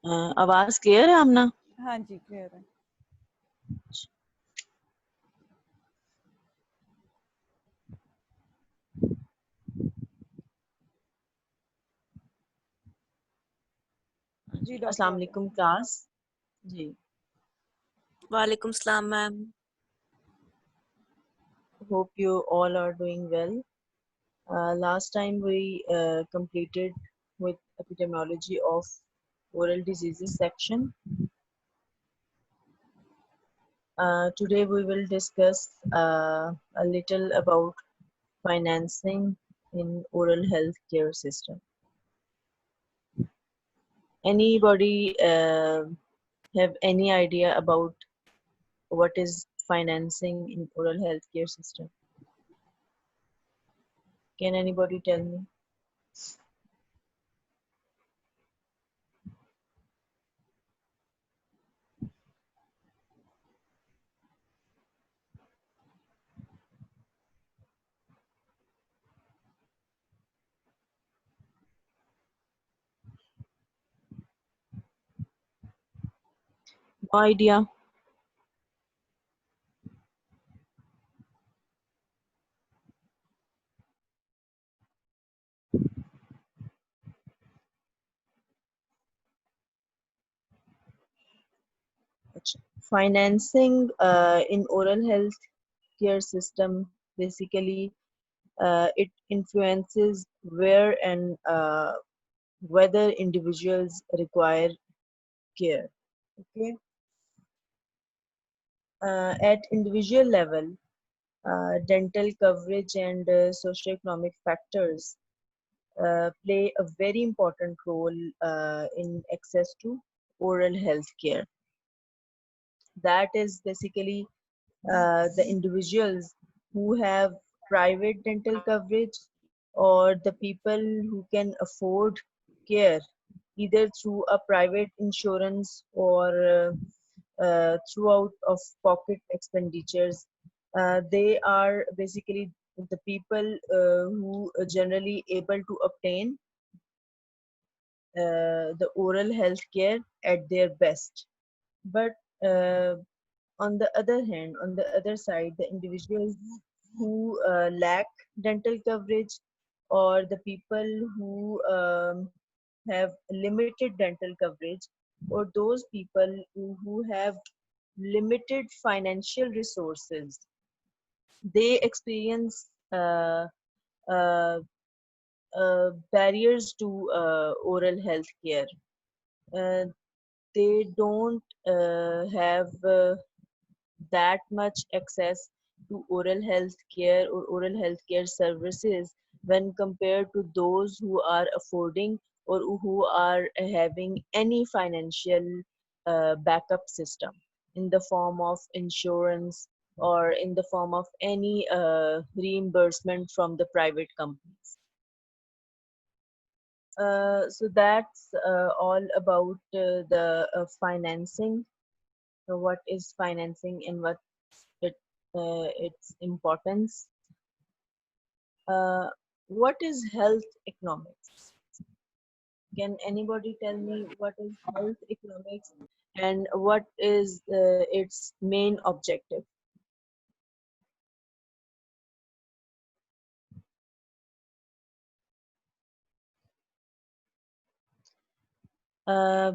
आवाज क्लियर है आमना? हाँ जी क्लियर है। जी अस्सलाम डॉक्टर वालेकुम क्लास। जी, वालेकुम सलाम ma'am. hope you all are doing well. Last time we completed with epidemiology of oral diseases section. Today we will discuss a little about financing in oral health care system. Anybody have any idea about what is financing in oral health care system? Can anybody tell me? No idea. Financing in oral health care system basically it influences where and whether individuals require care. Okay, at individual level, dental coverage and socioeconomic factors play a very important role in access to oral health care. That is basically the individuals who have private dental coverage or the people who can afford care either through a private insurance or throughout of pocket expenditures. They are basically the people who are generally able to obtain the oral health care at their best. But on the other hand, on the other side, the individuals who lack dental coverage or the people who have limited dental coverage or those people who have limited financial resources, they experience uh, barriers to oral health care. Uh, they don't have that much access to oral health care or oral health care services when compared to those who are affording or who are having any financial backup system in the form of insurance or in the form of any reimbursement from the private companies. So that's all about the financing. So what is financing and what it, its importance? What is health economics? Can anybody tell me what is health economics and what is its main objective? Uh,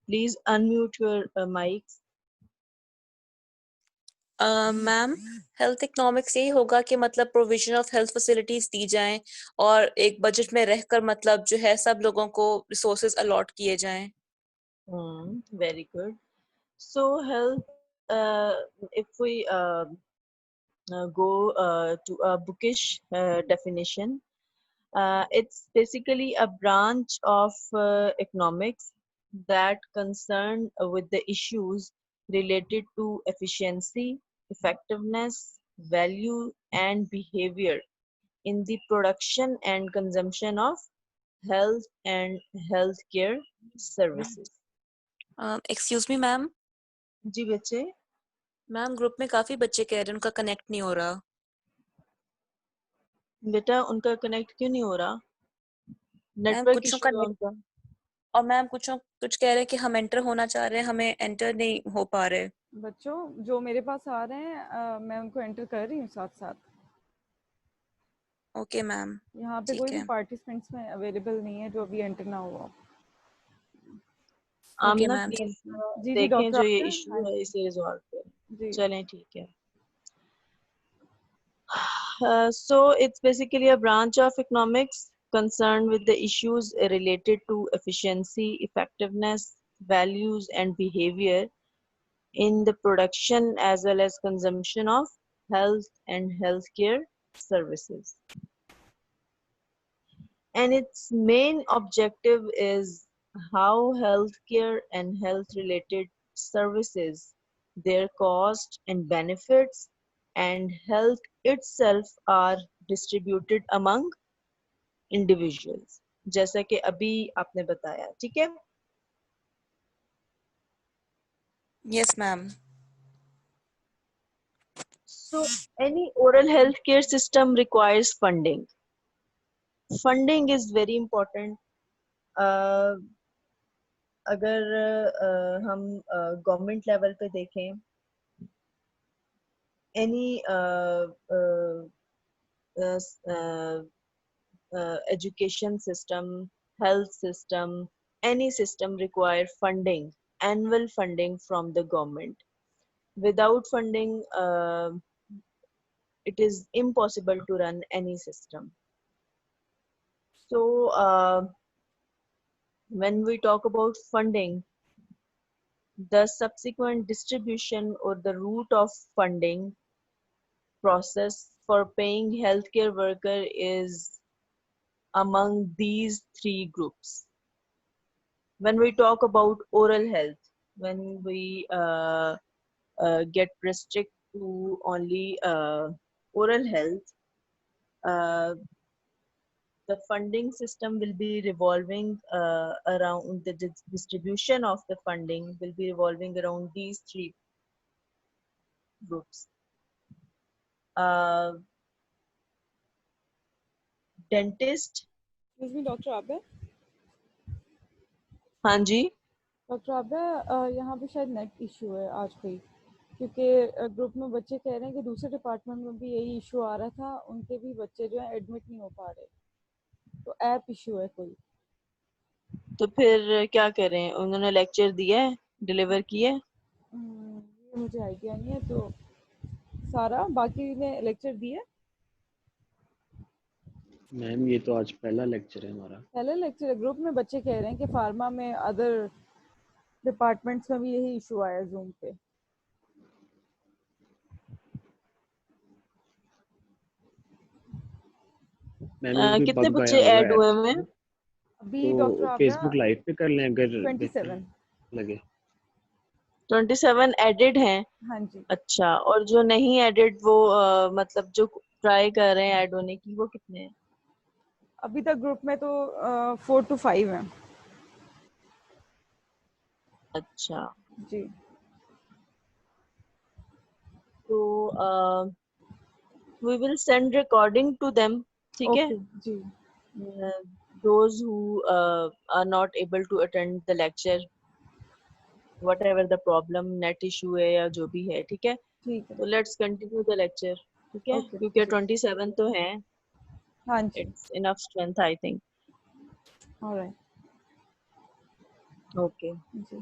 please unmute your mics. Ma'am health economics यही होगा कि मतलब provision of health facilities दी जाएं और एक budget में रहकर मतलब जो है सब लोगों को रिसोर्सेज अलॉट किए जाएं. Very good. So health, if we go to a bookish definition, it's basically a branch of economics that concern with the issues related to efficiency, effectiveness, value, and behavior in the production and consumption of health and healthcare services. Excuse me ma'am. जी बच्चे. Ma'am group में काफी बच्चे कह रहे हैं उनका connect नहीं हो रहा. बेटा उनका कनेक्ट क्यों नहीं हो रहा? मैम नेटवर्क कुछ इशू का है उनका. और मैम कुछ कुछ कह रहे हैं कि हम एंटर होना चाह रहे हैं, हमें एंटर नहीं हो पा रहे। बच्चों जो मेरे पास आ रहे हैं मैं उनको एंटर कर रही हूँ साथ साथ। ओके मैम, यहाँ पे कोई ठीक भी है। पार्टिसिपेंट्स में अवेलेबल नहीं है जो अभी एंटर ना हुआ। Okay Amna ma'am. प्लीज जी जी देखें डॉक्टर जो ये आबिदा। हाँ इशू है जी इसे रिजॉल्व करें। जी। चलें ठीक है। So it's basically a branch of economics concerned with the issues related to efficiency, effectiveness, values, and behavior in the production as well as consumption of health and healthcare services. And its main objective is how healthcare and health related services, their cost and benefits, and health itself are distributed among individuals. जैसा कि अभी आपने बताया, ठीक है? Yes ma'am. So any oral health care system requires funding. Funding is very important. uh, अगर हम government level पे देखें, any uh, education system, health system, any system require funding, annual funding from the government. Without funding, it is impossible to run any system. So, when we talk about funding, the subsequent distribution or the route of funding process for paying healthcare worker is among these three groups. When we talk about oral health, when we get restrict to only oral health, uh, the funding system will be revolving around the distribution of the funding will be revolving around these three groups. Uh, Dentist, excuse me doctor Abida. हाँ जी। Doctor Abida यहाँ पे शायद net issue है आज कोई, क्योंकि group में बच्चे कह रहे हैं कि दूसरे डिपार्टमेंट में भी यही इशू आ रहा था, उनके भी बच्चे जो है एडमिट नहीं हो पा रहे, तो ऐप इशू है कोई। तो फिर क्या करें? उन्होंने लेक्चर दिया है, डिलीवर किया है? ये मुझे आइडिया नहीं है, तो सारा बाकी ने लेक्चर दिए। मैम ये तो आज पहला लेक्चर है हमारा। पहले लेक्चर ग्रुप में बच्चे कह रहे हैं कि फार्मा में अदर डिपार्टमेंट्स में भी यही इशू आया जूम पे। मैम ये कोई कितने बग आया बच्चे होगा ऐड ऐप हुए में, में? अभी डॉक्टर तो आबिदा फेसबुक लाइव पे कर लें अगर बेहतर 27। लगे। 27 एडेड हैं। हाँ जी। अच्छा, और जो नहीं एडेड वो मतलब जो ट्राई कर रहे हैं ऐड होने की, वो कितने हैं? अभी तक ग्रुप में तो 4 to 5 हैं। अच्छा, जी तो we will send recording to them, ठीक है? ओके जी Those who are not able to attend the lecture, whatever the problem, net issue है या जो भी है, ठीक है? ठीक है। तो let's continue the lecture, ठीक है? ओके क्योंकि जी 27 तो हैं, हाँ जी it's enough strength, I think. Alright Okay. जी।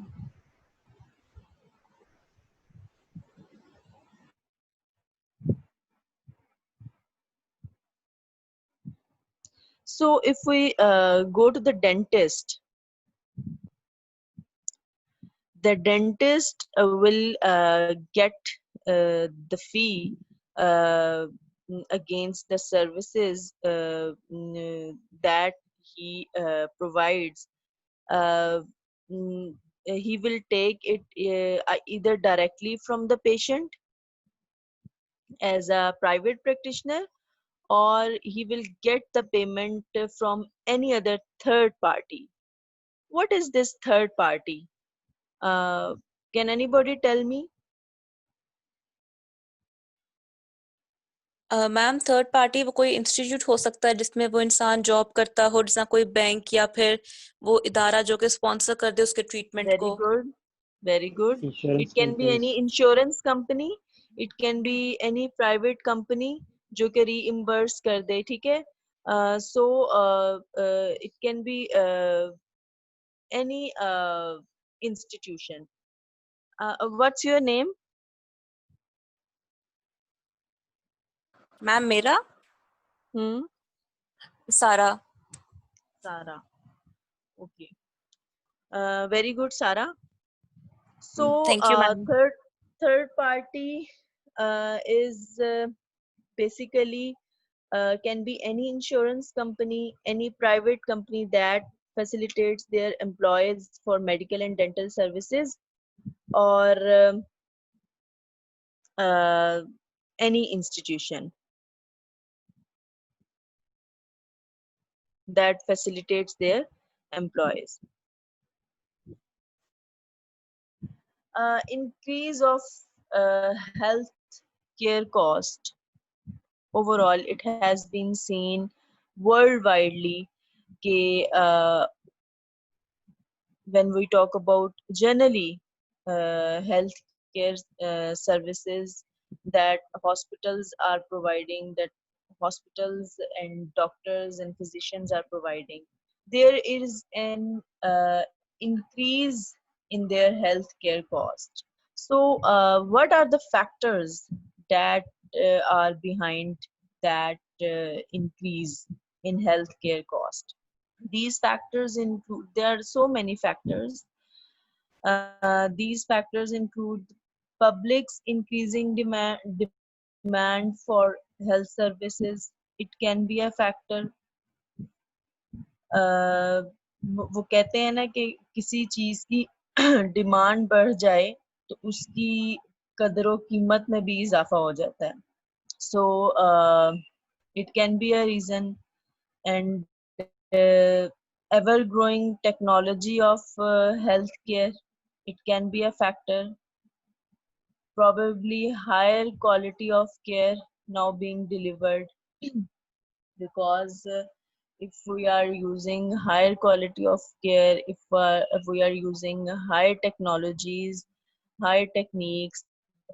So if we go to the dentist will get the fee against the services that he provides. Uh, mm, he will take it either directly from the patient as a private practitioner, or he will get the payment from any other third party. What is this third party? Can anybody tell me? Ma'am third party वो कोई institute हो सकता है जिसमें वो इंसान job करता हो, जैसा कोई बैंक या फिर वो इदारा जो कि स्पॉन्सर कर दे उसके ट्रीटमेंट Very को। good. Very good. Insurance It can be companies. any insurance company. It can be any private company जो कि reimburse कर दे, ठीक है? So it can be any institution. What's your name? Ma'am मेरा Hmm. सारा। Sara. Okay. Very good, Sara. So thank you ma'am. third party is basically can be any insurance company, any private company that facilitates their employees for medical and dental services, or uh, any institution that facilitates their employees. Increase of health care cost overall, it has been seen worldwidely when we talk about generally healthcare services that hospitals are providing, that hospitals and doctors and physicians are providing, there is an increase in their healthcare cost. So, what are the factors that are behind that increase in healthcare cost? These factors include, there are so many factors. These factors include public's increasing demand for health services. It can be a factor. वो कहते हैं ना कि किसी चीज की demand बढ़ जाए तो उसकी कदर व कीमत में भी इजाफा हो जाता है. So it can be a reason. And ever growing technology of healthcare, it can be a factor. Probably higher quality of care now being delivered because if we are using higher quality of care, if we are using higher technologies, higher techniques,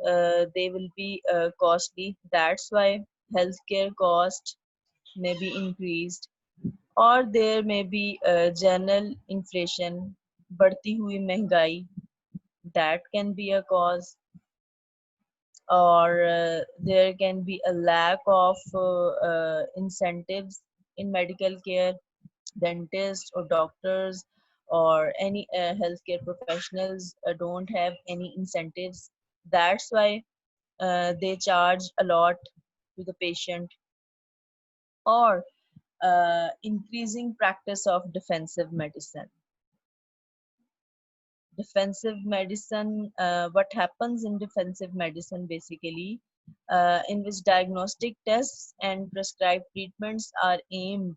they will be costly. That's why healthcare cost may be increased. और there may be general inflation, बढ़ती हुई महंगाई, that can be a cause. Or there can be a lack of incentives in medical care. Dentists or doctors or any healthcare professionals don't have any incentives. That's why they charge a lot to the patient. Or increasing practice of defensive medicine. Defensive medicine, what happens in defensive medicine basically, in which diagnostic tests and prescribed treatments are aimed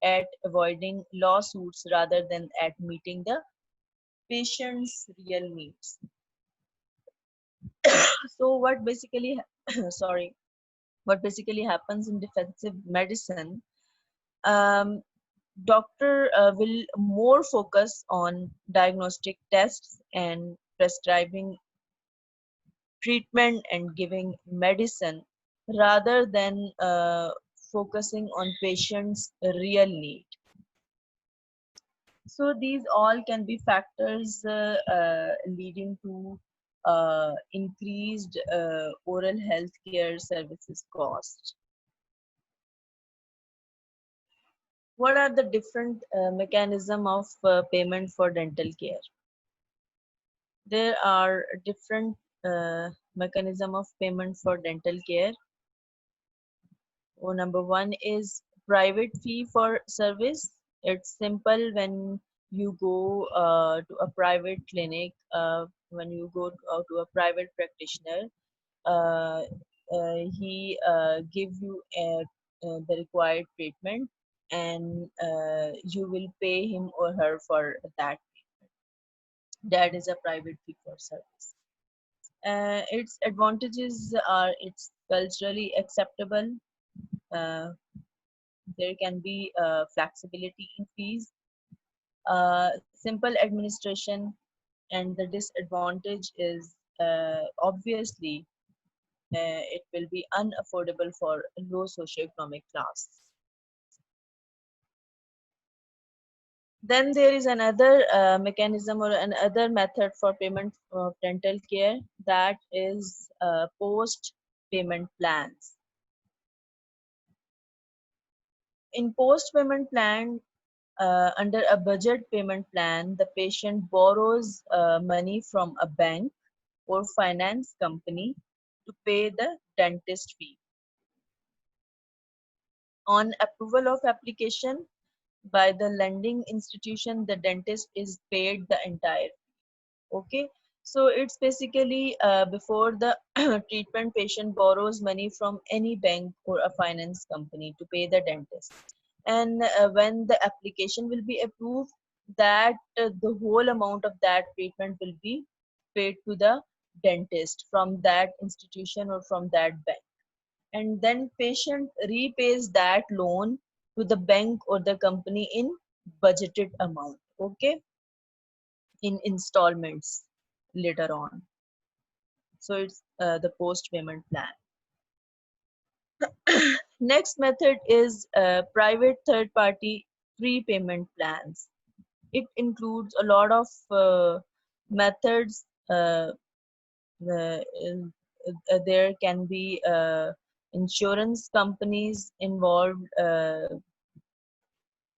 at avoiding lawsuits rather than at meeting the patient's real needs. So what basically sorry, what basically happens in defensive medicine, um, doctor will more focus on diagnostic tests and prescribing treatment and giving medicine rather than focusing on patients' real need. So these all can be factors leading to increased oral health care services cost. What are the different mechanism of payment for dental care? There are different mechanism of payment for dental care. Number one is private fee for service. It's simple when you go to a private clinic, when you go to a private practitioner, uh, he give you the required treatment, and you will pay him or her for that. That is a private fee for service. Its advantages are its culturally acceptable. Uh, there can be flexibility in fees, simple administration, and the disadvantage is obviously it will be unaffordable for a low socioeconomic class. Then there is another mechanism or another method for payment of dental care, that is post payment plans. In post payment plan, under a budget payment plan, the patient borrows money from a bank or finance company to pay the dentist fee. On approval of application by the lending institution, the dentist is paid the entire. Okay, so it's basically before the treatment, patient borrows money from any bank or a finance company to pay the dentist, and when the application will be approved, that the whole amount of that treatment will be paid to the dentist from that institution or from that bank, and then patient repays that loan to the bank or the company in budgeted amount, okay, in installments later on. So it's the post payment plan. Next method is private third party prepayment plans. It includes a lot of methods. There can be insurance companies involved,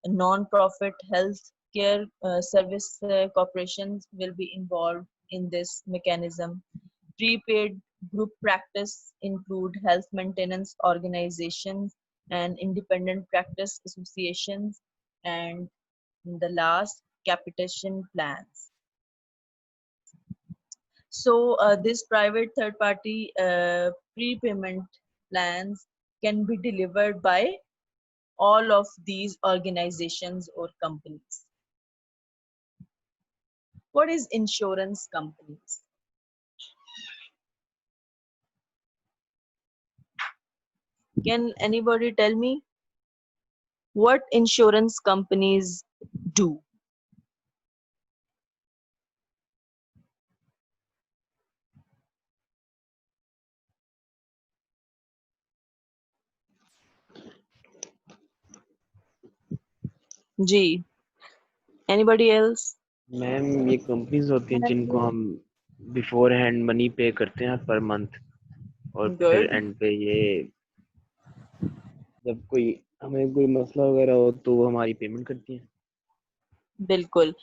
non-profit health care service corporations will be involved in this mechanism. Prepaid group practice include health maintenance organizations and independent practice associations, and the last, capitation plans. So this private third party prepayment plans can be delivered by all of these organizations or companies. What is insurance companies? Can anybody tell me what insurance companies do? G. Anybody else? Ma'am ये companies होती हैं जिनको हम before hand money पे करते हैं per month, और फिर Good. एंड पे ये जब कोई हमें कोई मसला वगैरह हो तो वो हमारी पेमेंट करती हैं. बिल्कुल.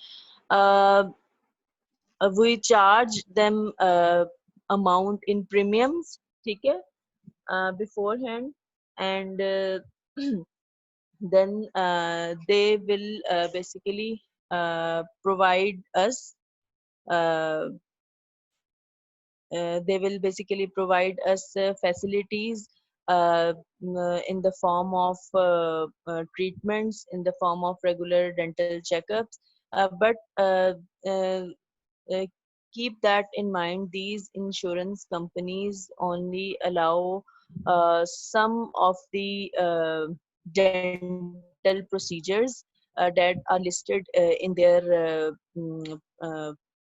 We charge them amount in premiums, ठीक है, beforehand, and then they will basically provide us uh, they will basically provide us facilities in the form of treatments, in the form of regular dental checkups, but uh, uh, keep that in mind, these insurance companies only allow some of the dental procedures that are listed in their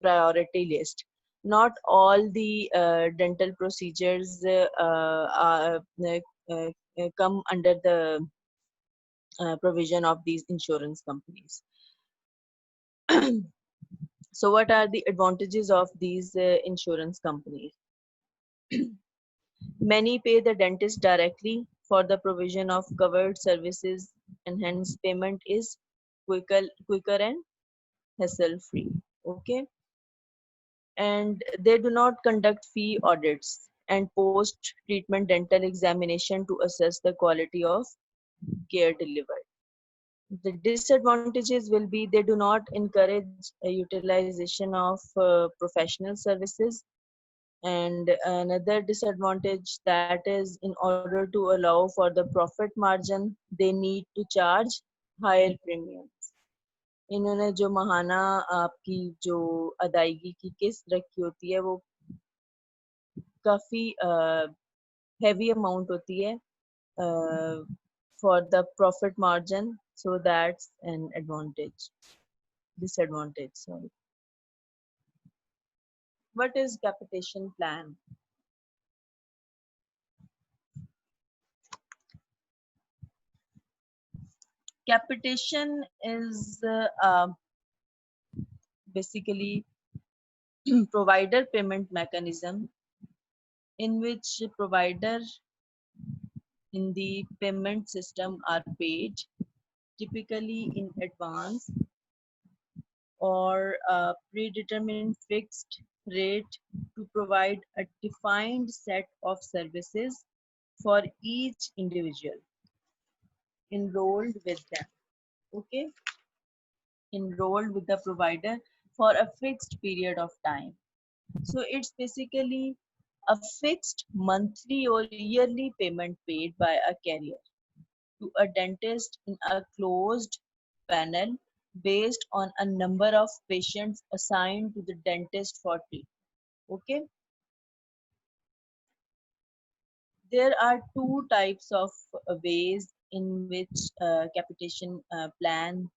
priority list. Not all the dental procedures come under the provision of these insurance companies. So what are the advantages of these insurance companies? Many pay the dentist directly for the provision of covered services, and hence payment is quicker and hassle free. Okay, and they do not conduct fee audits and post treatment dental examination to assess the quality of care delivered. The disadvantages will be they do not encourage a utilization of professional services, and another disadvantage, that is, in order to allow for the profit margin, they need to charge higher premiums. इन्होंने जो महाना आपकी जो अदायगी की किस्त रखी होती है वो काफी heavy amount होती है for the profit margin, so that's an advantage, disadvantage, sorry. What is capitation plan? Capitation is basically provider payment mechanism in which provider in the payment system are paid typically in advance or a predetermined fixed rate to provide a defined set of services for each individual enrolled with them. Okay, enrolled with the provider for a fixed period of time. So it's basically a fixed monthly or yearly payment paid by a carrier to a dentist in a closed panel based on a number of patients assigned to the dentist for treatment. Okay, there are two types of ways in which capitation plan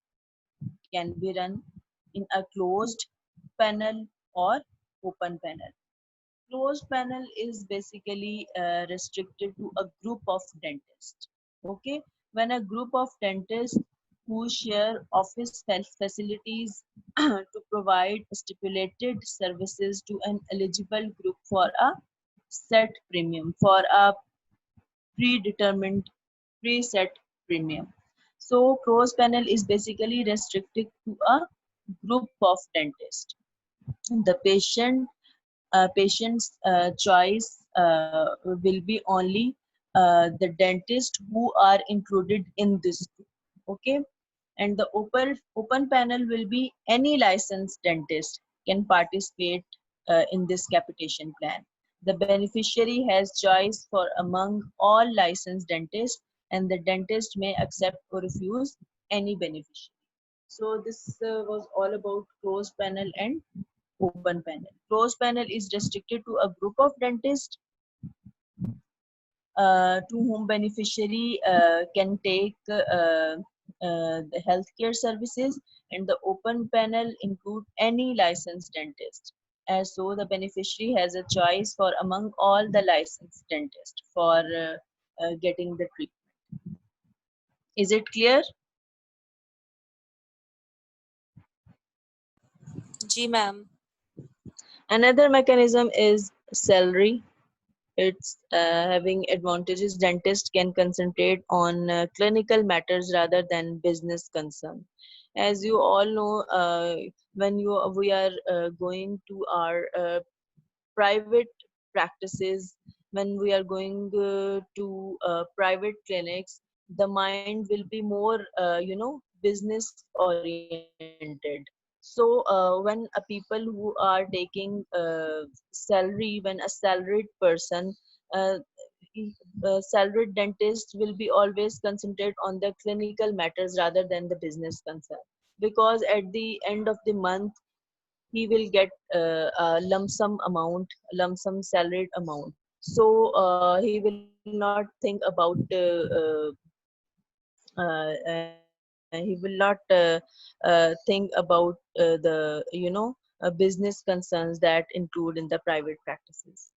can be run in a closed panel or open panel. Closed panel is basically restricted to a group of dentists. Okay, when a group of dentists who share office facilities to provide stipulated services to an eligible group for a set premium, for a predetermined preset premium. So closed panel is basically restricted to a group of dentists. The patient's choice will be only the dentist who are included in this group. Okay, and the open panel will be any licensed dentist can participate in this capitation plan. The beneficiary has choice for among all licensed dentists, and the dentist may accept or refuse any beneficiary. So this was all about closed panel and open panel. Closed panel is restricted to a group of dentists to whom beneficiary can take the healthcare services, and the open panel include any licensed dentist. And so the beneficiary has a choice for among all the licensed dentists for getting the treatment. Is it clear? जी ma'am. Another mechanism is salary. It's having advantages. Dentists can concentrate on clinical matters rather than business concern. As you all know, when we are going to our private practices, when we are going to private clinics, the mind will be more, business oriented. So when a people who are taking salary, when a salaried person, uh, salaried dentist will be always concentrate on the clinical matters rather than the business concern, because at the end of the month he will get a lump sum salaried amount. So he will not think about he will not think about the business concerns that include in the private practices.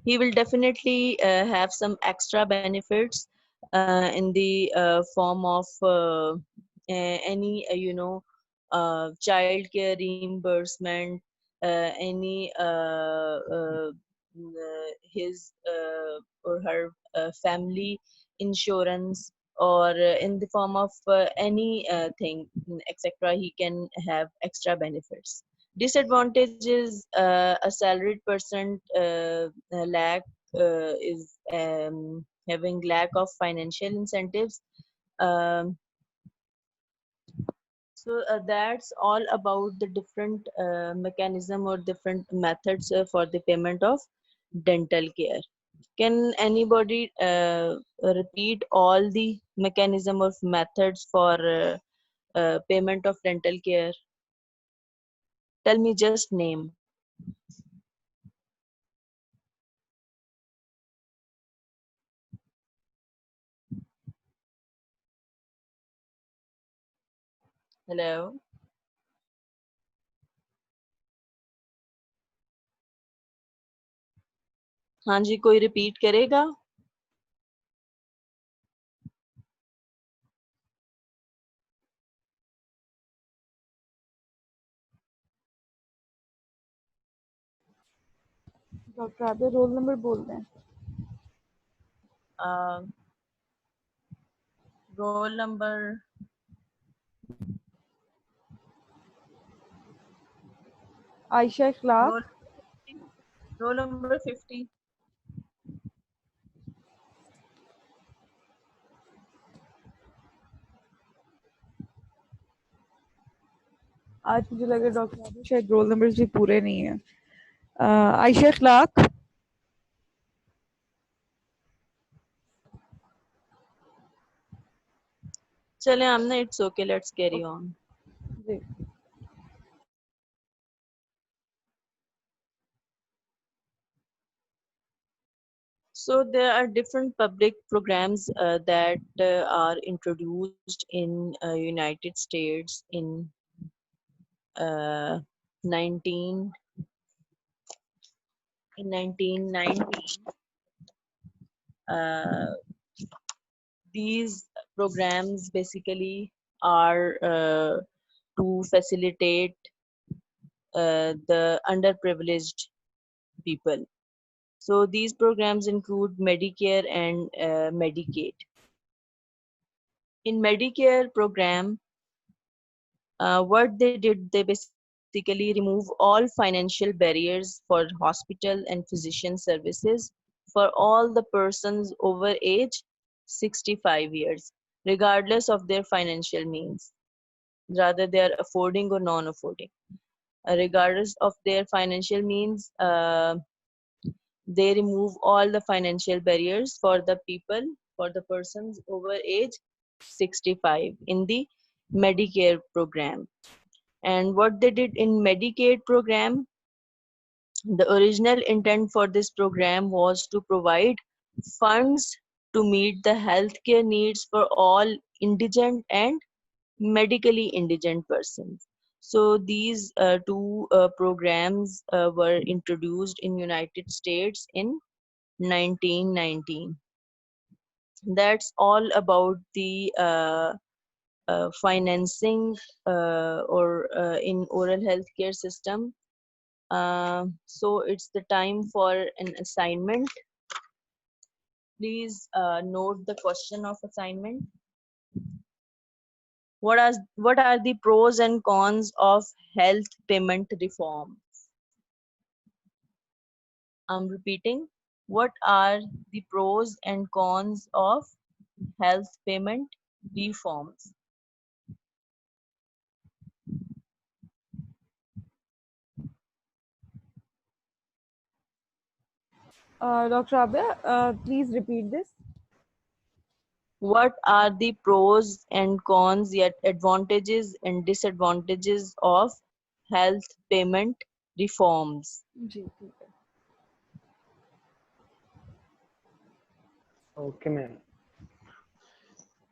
He will definitely have some extra benefits in the form of any child care reimbursement, any his or her family insurance, or in the form of any thing, etc. He can have extra benefits. Disadvantage is a salaried person lack is having lack of financial incentives. Um, so that's all about the different mechanism or different methods for the payment of dental care. Can anybody repeat all the mechanism of methods for payment of dental care? Tell me just name. Hello, हाँ जी, कोई repeat करेगा? Doctor Abiya roll number बोल रहे हैं। Roll number Ayesha Ikhlaq. Roll roll number 50। आज मुझे लगा doctor Abiya शायद रोल नंबर भी पूरे नहीं है। आयशा इखलाक। चले Amna, it's okay, let's carry on. जी। So there are different public programs that are introduced in United States in uh, 19 in 1990. Uh, these programs basically are to facilitate the underprivileged people. So these programs include Medicare and Medicaid. In Medicare program, what they did, they basically remove all financial barriers for hospital and physician services for all the persons over age 65 years, regardless of their financial means, rather they are affording or non-affording. Regardless of their financial means, they remove all the financial barriers for the people, for the persons over age 65 in the Medicare program. And what they did in Medicaid program, the original intent for this program was to provide funds to meet the healthcare needs for all indigent and medically indigent persons. So these two programs were introduced in United States in 1919. That's all about the financing or in oral healthcare system. So it's the time for an assignment. Please note the question of assignment. What are the pros and cons of health payment reform? I'm repeating. What are the pros and cons of health payment reforms? Dr. Abia, please repeat this. What are the pros and cons, yet advantages and disadvantages of health payment reforms? जी ठीक है। Okay ma'am.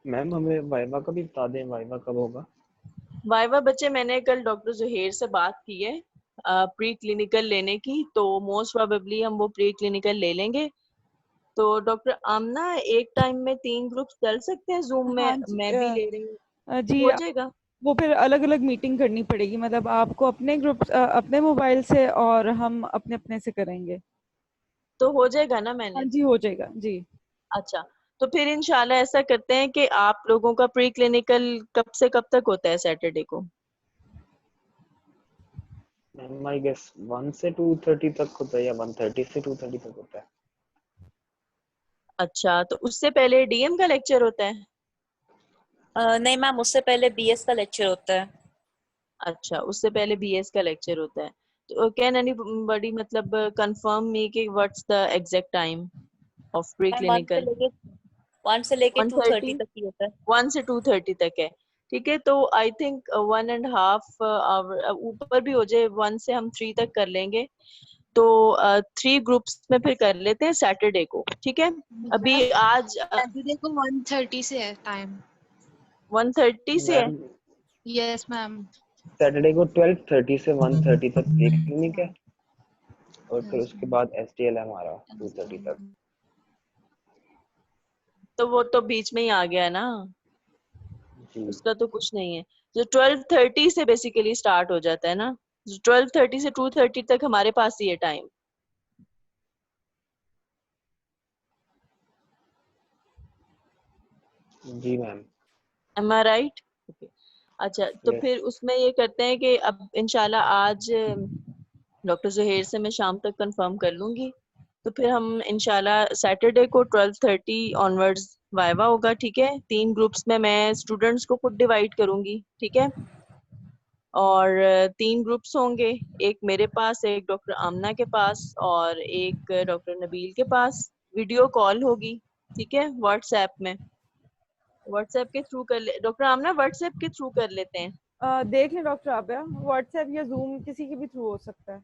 Ma'am हमें viva का भी बता दें, viva कब होगा? Viva बच्चे, मैंने कल डॉक्टर जुहेर से बात की है प्री क्लिनिकल लेने की, तो मोस्ट प्रोबेबली हम वो प्री क्लिनिकल ले लेंगे। तो डॉक्टर आमना, एक टाइम में 3 ग्रुप्स चल सकते हैं जूम में? हाँ जी, मैं भी ले रही हूँ, जी हो जाएगा? वो फिर अलग अलग मीटिंग करनी पड़ेगी, मतलब आपको अपने ग्रुप अपने मोबाइल से और हम अपने अपने से करेंगे। तो हो जाएगा ना हाँ मैंने? जी हो जाएगा जी। अच्छा, तो फिर इंशाल्लाह ऐसा करते हैं कि आप लोगों का प्री क्लिनिकल कब से कब तक होता है सैटरडे को? मैम आई गेस 1 से 2:30 तक होता है, या 1:30 से 2:30 तक होता है। अच्छा, तो उससे पहले डीएम का लेक्चर होता है? नहीं मैम, उससे पहले बीएस का लेक्चर होता है। अच्छा, उससे पहले बीएस का लेक्चर होता है। तो कैन एनीबॉडी मतलब कंफर्म मी कि what's the exact time of pre ma'am 1 से क्लिनिकल? लेके 1 से लेके 2:30 1:30? तक ही होता है। 1 से 2:30 तक है, ठीक है। तो आई थिंक 1.5 आवर ऊपर भी हो जाए, 1 से हम 3 तक कर लेंगे। तो 3 ग्रुप्स में फिर कर लेते हैं सैटरडे को, ठीक है। अभी आज सैटरडे को 1:30 से है टाइम। 1:30 से है। Ma'am yes ma'am. सैटरडे को 12:30 से 1:30 तक प्ले क्लिनिक है और फिर यस उसके बाद STL है हमारा 2:30 तक। तो वो तो बीच में ही आ गया ना, जी उसका तो कुछ नहीं है। जो 12:30 से बेसिकली स्टार्ट हो जाता है ना, 12:30 से 2:30 तक हमारे पास ही है टाइम। जी मैम। एम आई राइट? ओके। अच्छा, तो यस फिर उसमें ये करते हैं कि अब इंशाल्लाह आज डॉक्टर जुहेर से मैं शाम तक कंफर्म कर लूंगी, तो फिर हम इंशाल्लाह सैटरडे को 12:30 ऑनवर्ड्स वाइवा होगा, ठीक है। 3 ग्रुप्स में मैं स्टूडेंट्स को खुद डिवाइड करूंगी, ठीक है। और 3 ग्रुप्स होंगे, एक मेरे पास, एक डॉक्टर आमना के पास और एक डॉक्टर नबील के पास। वीडियो कॉल होगी, ठीक है, व्हाट्सएप में। व्हाट्सएप के थ्रू कर ले डॉक्टर आमना, व्हाट्सएप के थ्रू कर लेते हैं। देख लें डॉक्टर राबिया, व्हाट्सएप या जूम किसी के भी थ्रू हो सकता है।